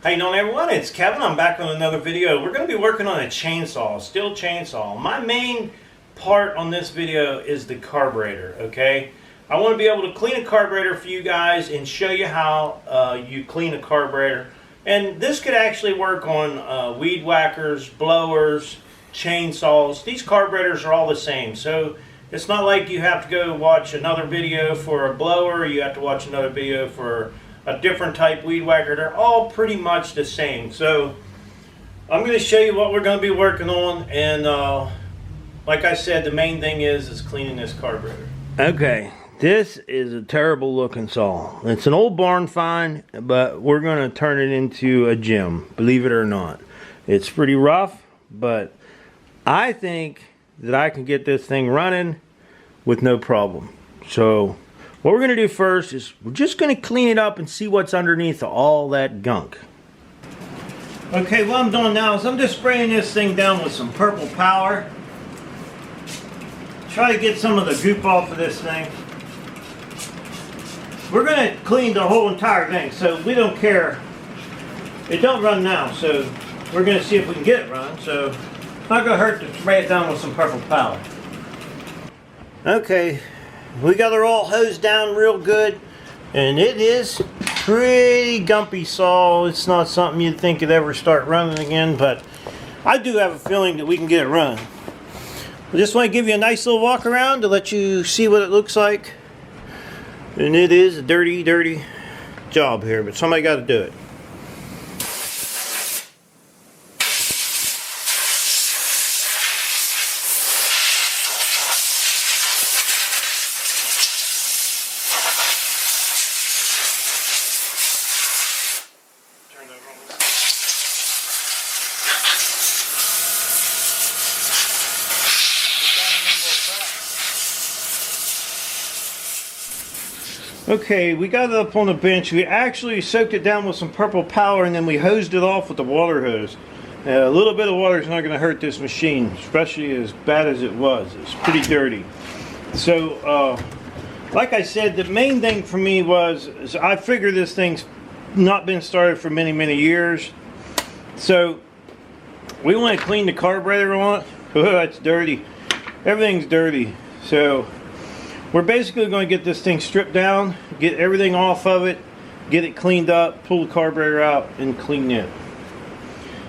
How you doing, everyone? It's Kevin. I'm back on another video. We're going to be working on a chainsaw, stihl chainsaw. My main part on this video is the carburetor, okay? I want to be able to clean a carburetor for you guys and show you how you clean a carburetor. And this could actually work on weed whackers, blowers, chainsaws. These carburetors are all the same. So it's not like you have to go watch another video for a blower, or you have to watch another video for a different type weed whacker. They're all pretty much the same. So I'm going to show you what we're going to be working on, and like I said, the main thing is cleaning this carburetor. Okay, this is a terrible looking saw. It's an old barn find, but we're going to turn it into a gem, believe it or not. It's pretty rough, but I think that I can get this thing running with no problem. So what we're going to do first is we're just going to clean it up and see what's underneath all that gunk. Okay, what I'm doing now is I'm just spraying this thing down with some purple power. Try to get some of the goop off of this thing. We're going to clean the whole entire thing, so we don't care. It don't run now, so we're going to see if we can get it running. So it's not going to hurt to spray it down with some purple power. Okay. We got her all hosed down real good, and it is pretty gumpy saw. It's not something you'd think could ever start running again, but I do have a feeling that we can get it running. I just want to give you a nice little walk around to let you see what it looks like. And it is a dirty job here, but somebody got to do it. Okay, we got it up on the bench. We actually soaked it down with some purple power, and then we hosed it off with the water hose. A little bit of water is not going to hurt this machine, especially as bad as it was. It's pretty dirty. So, like I said, the main thing for me was I figured this thing's not been started for many years. So, we want to clean the carburetor on it. Oh, it's dirty. Everything's dirty. So we're basically going to get this thing stripped down, get everything off of it, get it cleaned up, pull the carburetor out, and clean it.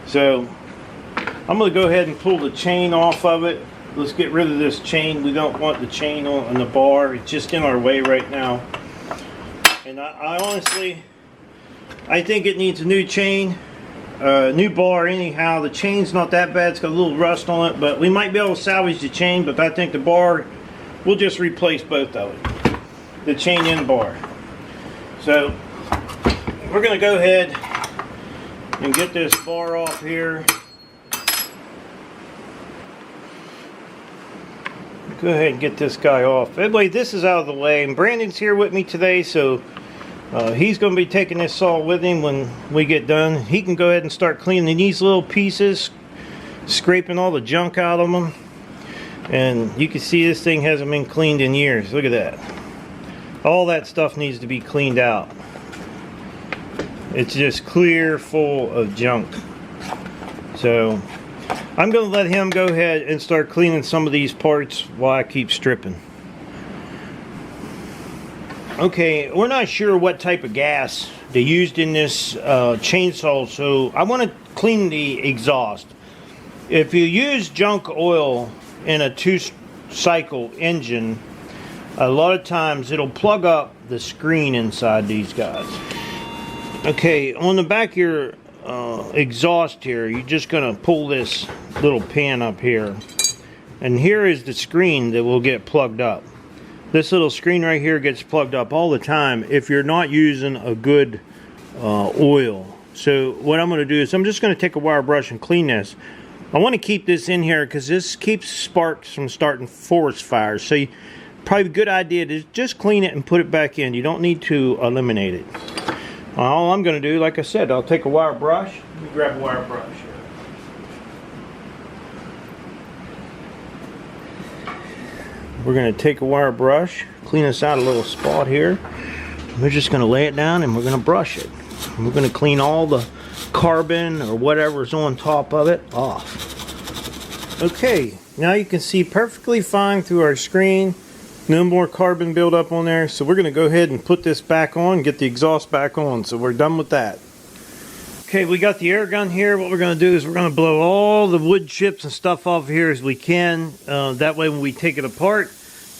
So I'm going to go ahead and pull the chain off of it. Let's get rid of this chain. We don't want the chain on the bar. It's just in our way right now. And I honestly, I think it needs a new chain, new bar anyhow. The chain's not that bad. It's got a little rust on it, but we might be able to salvage the chain, but I think the bar, we'll just replace both of it, the chain and bar. So we're going to go ahead and get this bar off here. Go ahead and get this guy off. Anyway, this is out of the way, and Brandon's here with me today, so he's going to be taking this saw with him when we get done. He can go ahead and start cleaning these little pieces, scraping all the junk out of them. And you can see this thing hasn't been cleaned in years. Look at that. All that stuff needs to be cleaned out. It's just clear full of junk. So I'm going to let him go ahead and start cleaning some of these parts while I keep stripping. Okay, we're not sure what type of gas they used in this chainsaw, so I want to clean the exhaust. If you use junk oil in a 2-cycle engine, a lot of times it'll plug up the screen inside these guys. Okay, on the back of your exhaust here, you're just going to pull this little pin up here, and here is the screen that will get plugged up. This little screen right here gets plugged up all the time if you're not using a good oil. So what I'm going to do is I'm just going to take a wire brush and clean this. I want to keep this in here because this keeps sparks from starting forest fires. So probably a good idea to just clean it and put it back in. You don't need to eliminate it. All I'm going to do, like I said, I'll take a wire brush. Let me grab a wire brush. We're going to take a wire brush, clean us out a little spot here. We're just going to lay it down and we're going to brush it. We're going to clean all the carbon or whatever's on top of it off. Okay, now you can see perfectly fine through our screen. No more carbon buildup on there, so we're going to go ahead and put this back on, get the exhaust back on, so we're done with that. Okay, we got the air gun here. What we're going to do is we're going to blow all the wood chips and stuff off here as we can. That way when we take it apart,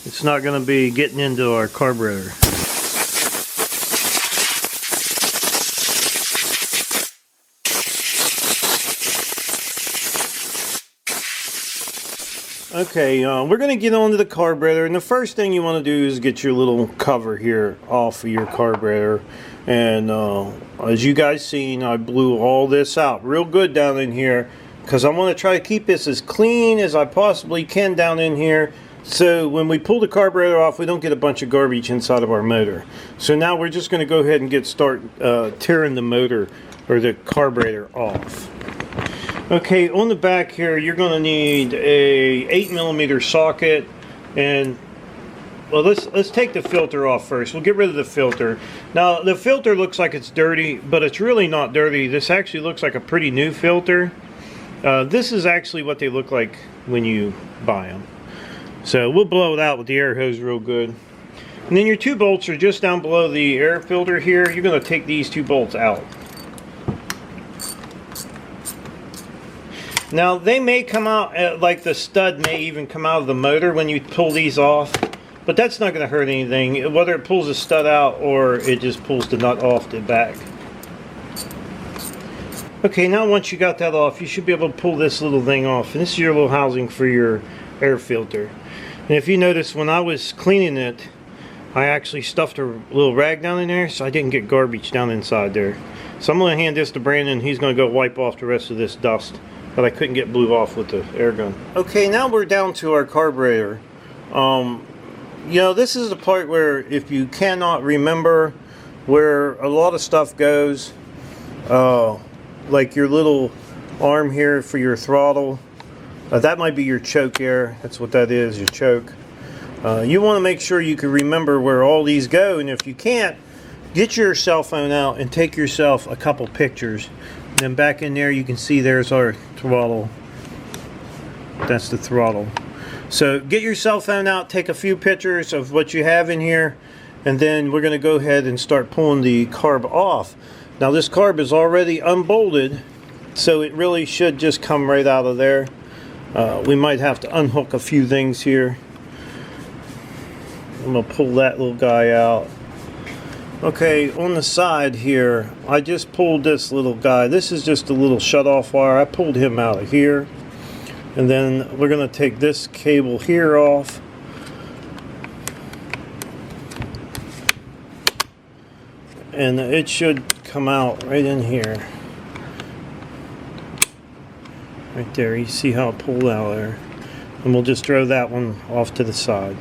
it's not going to be getting into our carburetor. Okay, we're going to get onto the carburetor, and the first thing you want to do is get your little cover here off of your carburetor. And as you guys seen, I blew all this out real good down in here because I want to try to keep this as clean as I possibly can down in here, so when we pull the carburetor off, we don't get a bunch of garbage inside of our motor. So now we're just going to go ahead and start tearing the motor or the carburetor off. Okay, on the back here, you're going to need a 8mm socket, and well, let's take the filter off first. We'll get rid of the filter. Now, the filter looks like it's dirty, but it's really not dirty. This actually looks like a pretty new filter. This is actually what they look like when you buy them. So we'll blow it out with the air hose real good. And then your 2 bolts are just down below the air filter here. You're going to take these 2 bolts out. Now, they may come out, like the stud may even come out of the motor when you pull these off, but that's not going to hurt anything, whether it pulls the stud out or it just pulls the nut off the back. Okay, now once you got that off, you should be able to pull this little thing off, and this is your little housing for your air filter. And if you notice, when I was cleaning it, I actually stuffed a little rag down in there so I didn't get garbage down inside there. So I'm going to hand this to Brandon. He's going to go wipe off the rest of this dust that I couldn't get blew off with the air gun. Okay, now we're down to our carburetor. You know, this is the part where if you cannot remember where a lot of stuff goes, like your little arm here for your throttle, that might be your choke air. That's what that is, your choke. You want to make sure you can remember where all these go, and if you can't, get your cell phone out and take yourself a couple pictures. And then back in there you can see there's our throttle. That's the throttle. So get your cell phone out, take a few pictures of what you have in here, and then we're going to go ahead and start pulling the carb off. Now this carb is already unbolted, so it really should just come right out of there. We might have to unhook a few things here. I'm going to pull that little guy out. Okay, on the side here, I just pulled this little guy. This is just a little shut-off wire. I pulled him out of here. And then we're going to take this cable here off. And it should come out right in here. Right there, you see how it pulled out there. And we'll just throw that one off to the side.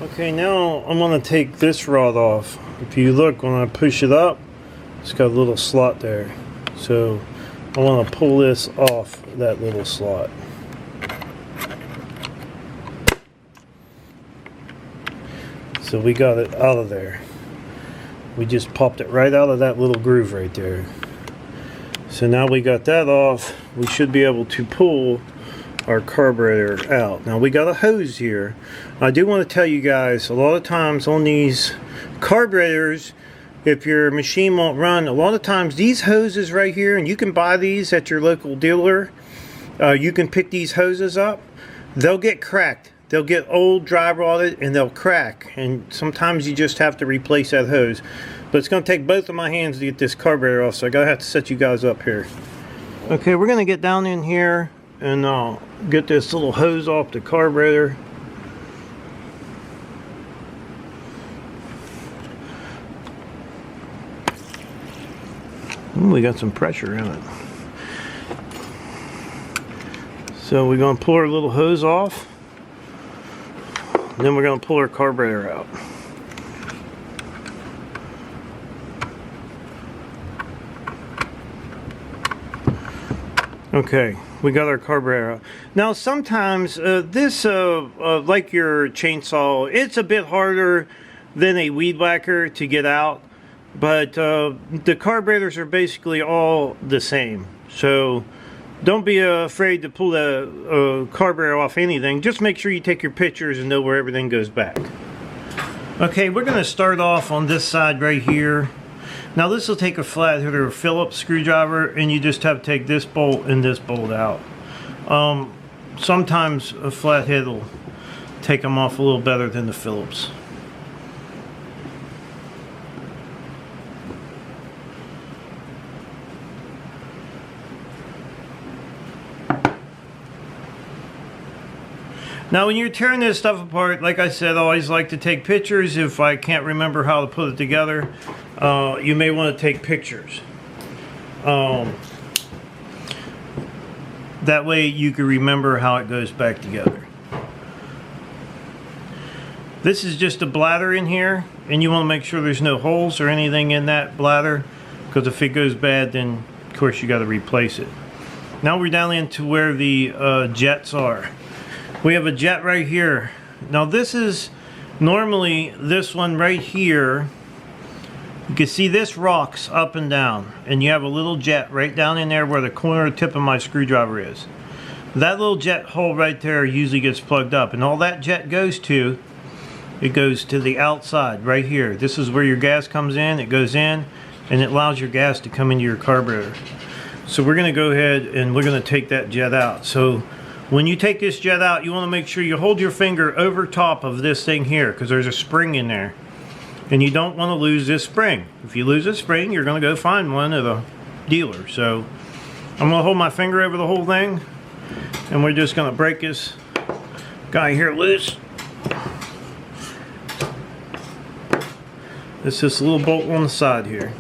Okay, now I'm going to take this rod off. If you look, when I push it up, it's got a little slot there. So I want to pull this off that little slot. So we got it out of there. We just popped it right out of that little groove right there. So now we got that off, we should be able to pull our carburetor out. Now we got a hose here. I do want to tell you guys, a lot of times on these carburetors, if your machine won't run, a lot of times these hoses right here, and you can buy these at your local dealer, you can pick these hoses up, they'll get cracked. They'll get old, dry rotted, and they'll crack, and sometimes you just have to replace that hose. But it's going to take both of my hands to get this carburetor off, so I gotta have to set you guys up here. Okay, we're going to get down in here and get this little hose off the carburetor. Ooh, we got some pressure in it. So we're going to pull our little hose off. Then we're going to pull our carburetor out. Okay, we got our carburetor out. Now sometimes this, like your chainsaw, it's a bit harder than a weed whacker to get out. but the carburetors are basically all the same. So don't be afraid to pull the carburetor off anything. Just make sure you take your pictures and know where everything goes back. Okay, we're going to start off on this side right here. Now this will take a flathead or a Phillips screwdriver, and you just have to take this bolt and this bolt out. Sometimes a flathead will take them off a little better than the Phillips. Now when you're tearing this stuff apart, like I said, I always like to take pictures. If I can't remember how to put it together, you may want to take pictures. That way you can remember how it goes back together. This is just a bladder in here, and you want to make sure there's no holes or anything in that bladder, because if it goes bad, then of course you got to replace it. Now we're down into where the jets are. We have a jet right here. Now this is normally this one right here. You can see this rocks up and down, and you have a little jet right down in there where the corner tip of my screwdriver is. That little jet hole right there usually gets plugged up, and all that jet goes to, it goes to the outside right here. This is where your gas comes in. It goes in, and it allows your gas to come into your carburetor. So we're going to go ahead and we're going to take that jet out. So when you take this jet out, you want to make sure you hold your finger over top of this thing here, because there's a spring in there. And you don't want to lose this spring. If you lose this spring, you're going to go find one at a dealer. So I'm going to hold my finger over the whole thing, and we're just going to break this guy here loose. It's this little bolt on the side here.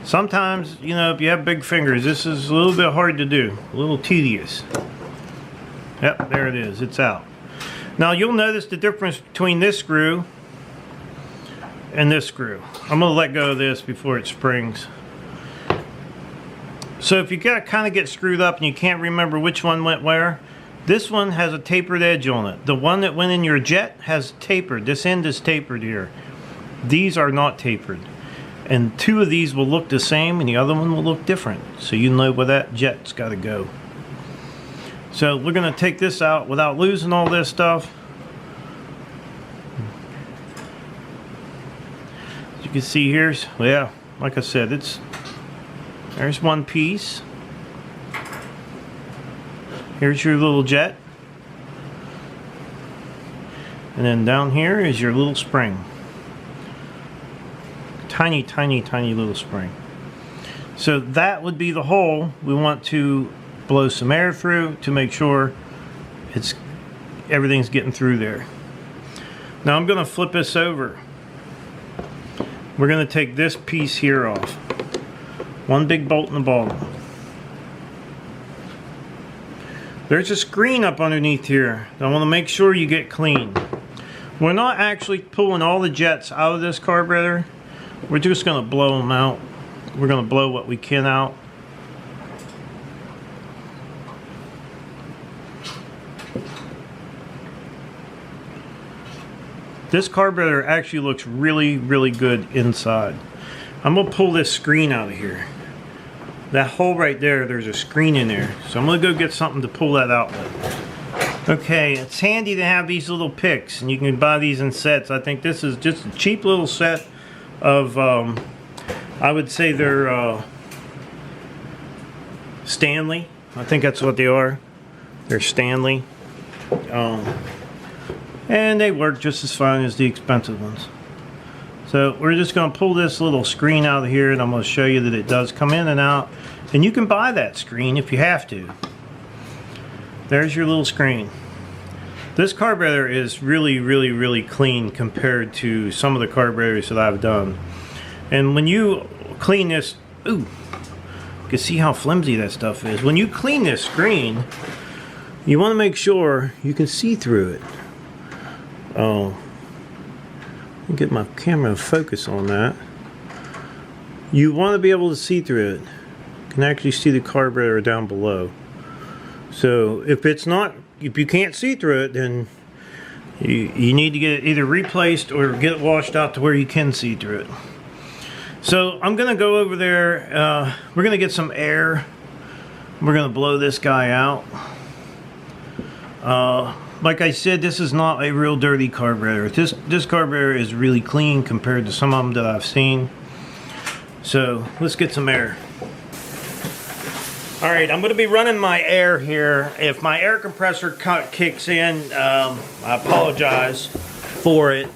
Sometimes, you know, if you have big fingers, this is a little bit hard to do, a little tedious. Yep, there it is, it's out. Now you'll notice the difference between this screw and this screw. I'm going to let go of this before it springs. So if you kind of get screwed up and you can't remember which one went where, this one has a tapered edge on it. The one that went in your jet has tapered. This end is tapered here. These are not tapered. And two of these will look the same and the other one will look different. So you know where that jet's got to go. So we're going to take this out without losing all this stuff. As you can see here, yeah, like I said, there's one piece. Here's your little jet. And then down here is your little spring. Tiny, tiny, tiny little spring. So that would be the hole we want to blow some air through to make sure everything's getting through there. Now I'm going to flip this over. We're going to take this piece here off. One big bolt in the bottom. There's a screen up underneath here. I want to make sure you get clean. We're not actually pulling all the jets out of this carburetor. We're just going to blow them out. We're going to blow what we can out. This carburetor actually looks really, really good inside. I'm going to pull this screen out of here. That hole right there, there's a screen in there. So I'm going to go get something to pull that out with. Okay, it's handy to have these little picks, and you can buy these in sets. I think this is just a cheap little set of, I would say they're Stanley. I think that's what they are. They're Stanley. And they work just as fine as the expensive ones. So we're just going to pull this little screen out of here, and I'm going to show you that it does come in and out. And you can buy that screen if you have to. There's your little screen. This carburetor is really, really, really clean compared to some of the carburetors that I've done. And when you clean this, ooh, you can see how flimsy that stuff is. When you clean this screen, you want to make sure you can see through it. Oh, let me get my camera to focus on that. You want to be able to see through it. You can actually see the carburetor down below. So if you can't see through it, then You need to get it either replaced or get it washed out to where you can see through it. So I'm going to go over there. We're going to get some air. We're going to blow this guy out. Like I said, this is not a real dirty carburetor. This carburetor is really clean compared to some of them that I've seen. So let's get some air. Alright, I'm going to be running my air here. If my air compressor kicks in, I apologize for it.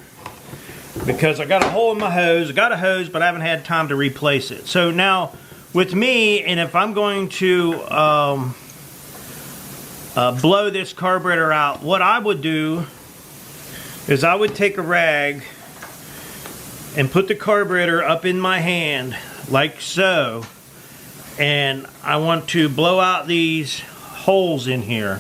Because I got a hole in my hose. I got a hose, but I haven't had time to replace it. So now, with me, and if I'm going to blow this carburetor out, what I would do is I would take a rag and put the carburetor up in my hand, like so. And I want to blow out these holes in here.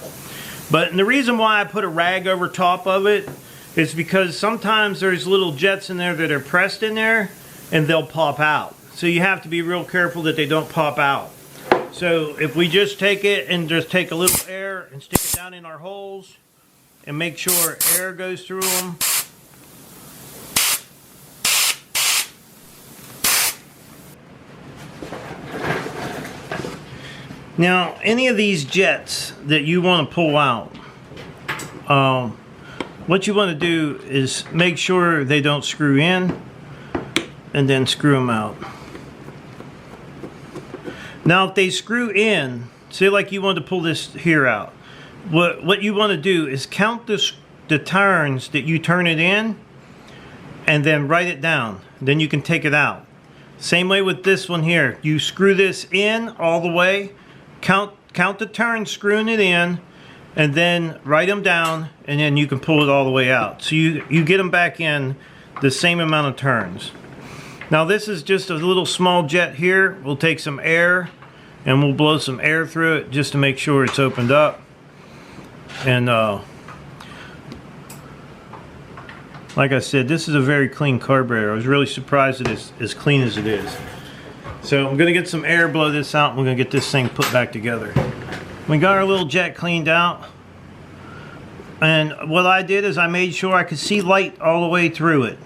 But the reason why I put a rag over top of it is because sometimes there's little jets in there that are pressed in there and they'll pop out. So you have to be real careful that they don't pop out. So if we just take it and just take a little air and stick it down in our holes and make sure air goes through them. Now, any of these jets that you want to pull out, what you want to do is make sure they don't screw in and then screw them out. Now, if they screw in, say like you want to pull this here out, what you want to do is count the turns that you turn it in and then write it down. Then you can take it out. Same way with this one here. You screw this in all the way. Count the turns screwing it in, and then write them down, and then you can pull it all the way out. So you get them back in the same amount of turns. Now this is just a little small jet here. We'll take some air and we'll blow some air through it just to make sure it's opened up. And like I said, this is a very clean carburetor. I was really surprised that it's as clean as it is. So I'm going to get some air, blow this out, and we're going to get this thing put back together. We got our little jet cleaned out. And what I did is I made sure I could see light all the way through it.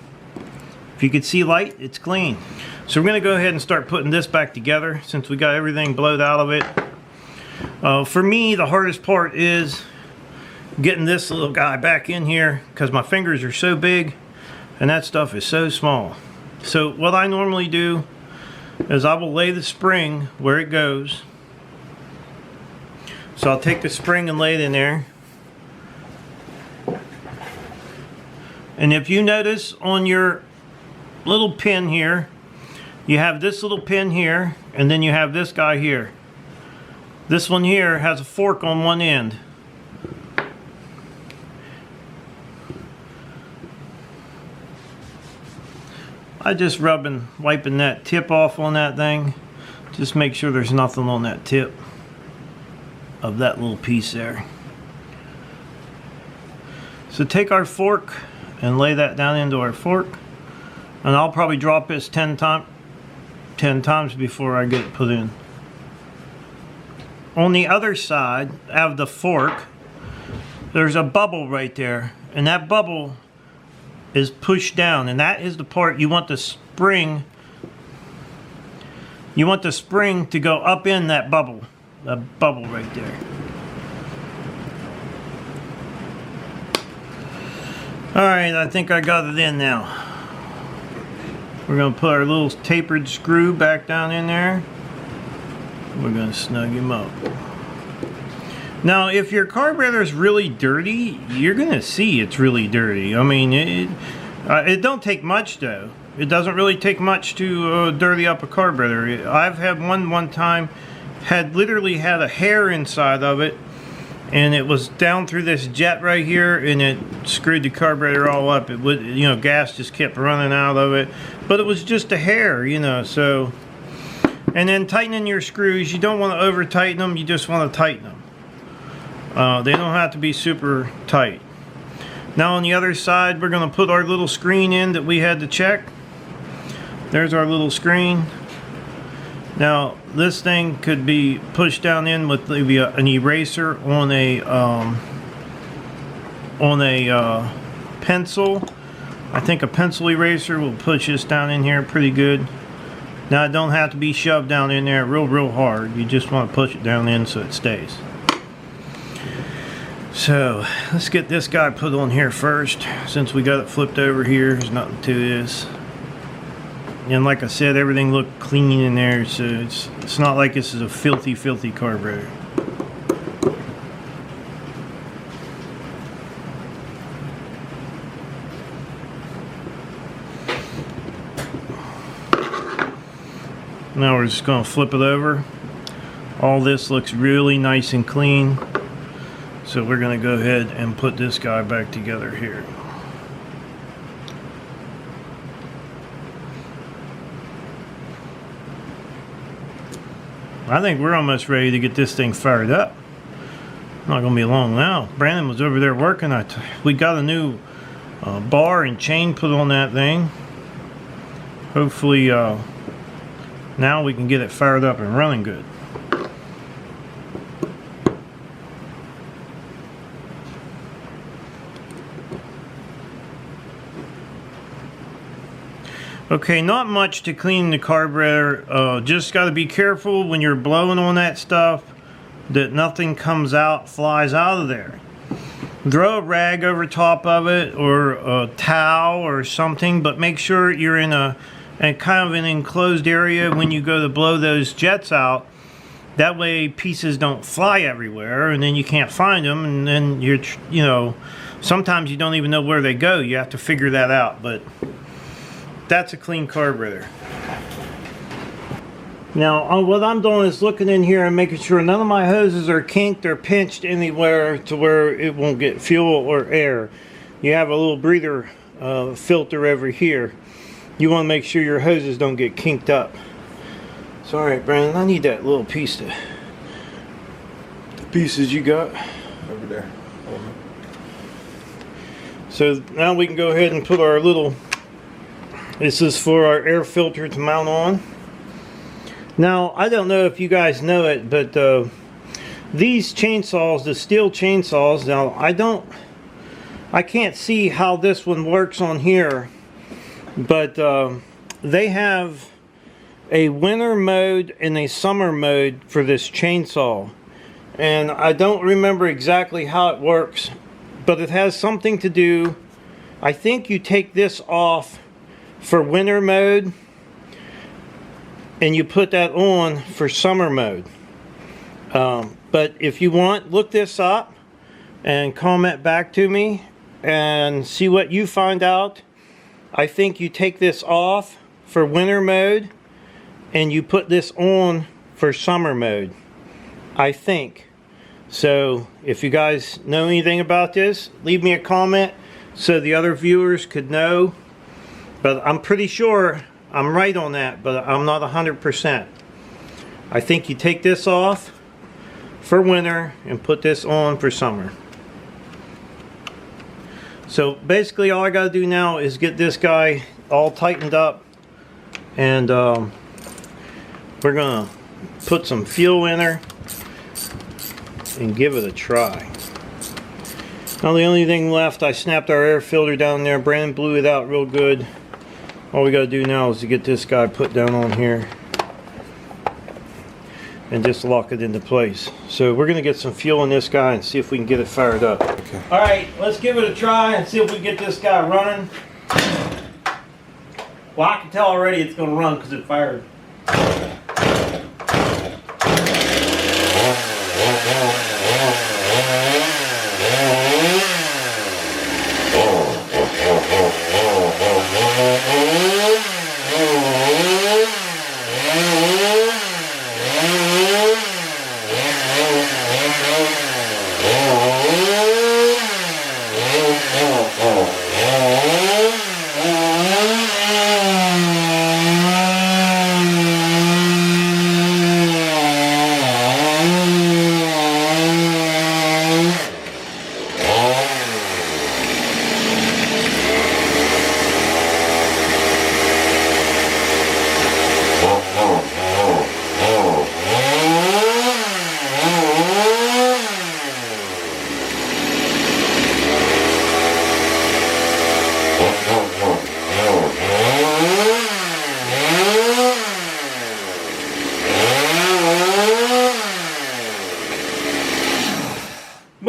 If you could see light, it's clean. So we're going to go ahead and start putting this back together since we got everything blowed out of it. For me, the hardest part is getting this little guy back in here because my fingers are so big and that stuff is so small. So what I normally do is I will lay the spring where it goes. So I'll take the spring and lay it in there. And if you notice on your little pin here, you have this little pin here, and then you have this guy here. This one here has a fork on one end. I just wiping that tip off on that thing. Just make sure there's nothing on that tip of that little piece there. So take our fork and lay that down into our fork. And I'll probably drop this 10 times before I get it put in. On the other side of the fork, there's a bubble right there. And that bubble is pushed down, and that is the part you want the spring. You want the spring to go up in that bubble right there. Alright, I think I got it in now. We're going to put our little tapered screw back down in there. We're going to snug him up. Now, if your carburetor is really dirty, you're going to see it's really dirty. I mean, it don't take much, though. It doesn't really take much to dirty up a carburetor. I've had one time, literally had a hair inside of it, and it was down through this jet right here, and it screwed the carburetor all up. It would, you know, gas just kept running out of it, but it was just a hair, you know. So, and then tightening your screws, you don't want to over tighten them. You just want to tighten them. They don't have to be super tight. Now on the other side, we're going to put our little screen in that we had to check. There's our little screen. Now this thing could be pushed down in with maybe an eraser on a pencil. I think a pencil eraser will push this down in here pretty good. Now it don't have to be shoved down in there real hard. You just want to push it down in so it stays. So let's get this guy put on here first, since we got it flipped over here. There's nothing to this. And like I said, everything looked clean in there, so it's not like this is a filthy carburetor. Now we're just going to flip it over. All this looks really nice and clean. So we're going to go ahead and put this guy back together here. I think we're almost ready to get this thing fired up. Not going to be long now. Brandon was over there working. We got a new bar and chain put on that thing. Hopefully now we can get it fired up and running good. Okay, not much to clean the carburetor. Just got to be careful when you're blowing on that stuff that nothing comes out, flies out of there. Throw a rag over top of it or a towel or something, but make sure you're in a kind of an enclosed area when you go to blow those jets out. That way pieces don't fly everywhere and then you can't find them, and then you know, sometimes you don't even know where they go. You have to figure that out, but that's a clean carburetor. Now what I'm doing is looking in here and making sure none of my hoses are kinked or pinched anywhere to where it won't get fuel or air. You have a little breather filter over here. You want to make sure your hoses don't get kinked up. So alright, Brandon, I need that little piece the pieces you got over there. So now we can go ahead and put our little, this is for our air filter to mount on. Now I don't know if you guys know it, but these chainsaws, the Stihl chainsaws, now I can't see how this one works on here, but they have a winter mode and a summer mode for this chainsaw, and I don't remember exactly how it works, but it has something to do, I think you take this off for winter mode and you put that on for summer mode. But if you want, look this up and comment back to me and see what you find out. I think you take this off for winter mode and you put this on for summer mode, I think. So if you guys know anything about this, leave me a comment so the other viewers could know. But I'm pretty sure I'm right on that, but I'm not 100%. I think you take this off for winter and put this on for summer. So basically all I got to do now is get this guy all tightened up, and we're going to put some fuel in her and give it a try. Now the only thing left, I snapped our air filter down there. Brandon blew it out real good. All we got to do now is to get this guy put down on here and just lock it into place. So we're going to get some fuel in this guy and see if we can get it fired up. Okay. Alright, let's give it a try and see if we can get this guy running. Well, I can tell already it's going to run because it fired.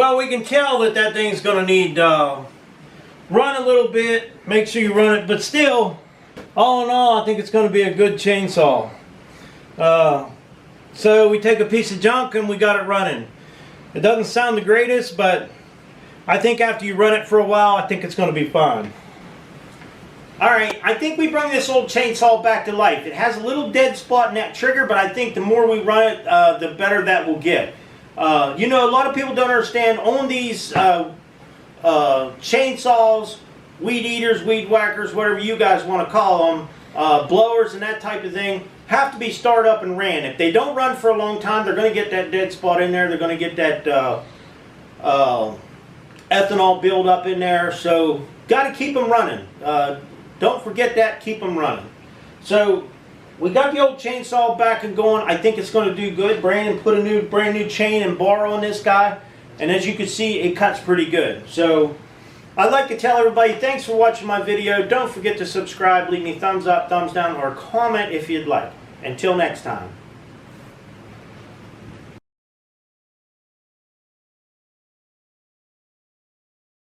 Well, we can tell that that thing's going to need run a little bit. Make sure you run it, but still, all in all, I think it's going to be a good chainsaw. So we take a piece of junk and we got it running. It doesn't sound the greatest, but I think after you run it for a while, I think it's going to be fine. Alright, I think we bring this old chainsaw back to life. It has a little dead spot in that trigger, but I think the more we run it, the better that will get. You know, a lot of people don't understand, on these chainsaws, weed eaters, weed whackers, whatever you guys want to call them, blowers and that type of thing, have to be started up and ran. If they don't run for a long time, they're going to get that dead spot in there. They're going to get that ethanol build up in there. So, got to keep them running. Don't forget that, keep them running. So, we got the old chainsaw back and going. I think it's going to do good. Brandon put a brand new chain and bar on this guy. And as you can see, it cuts pretty good. So, I'd like to tell everybody, thanks for watching my video. Don't forget to subscribe, leave me thumbs up, thumbs down, or comment if you'd like. Until next time.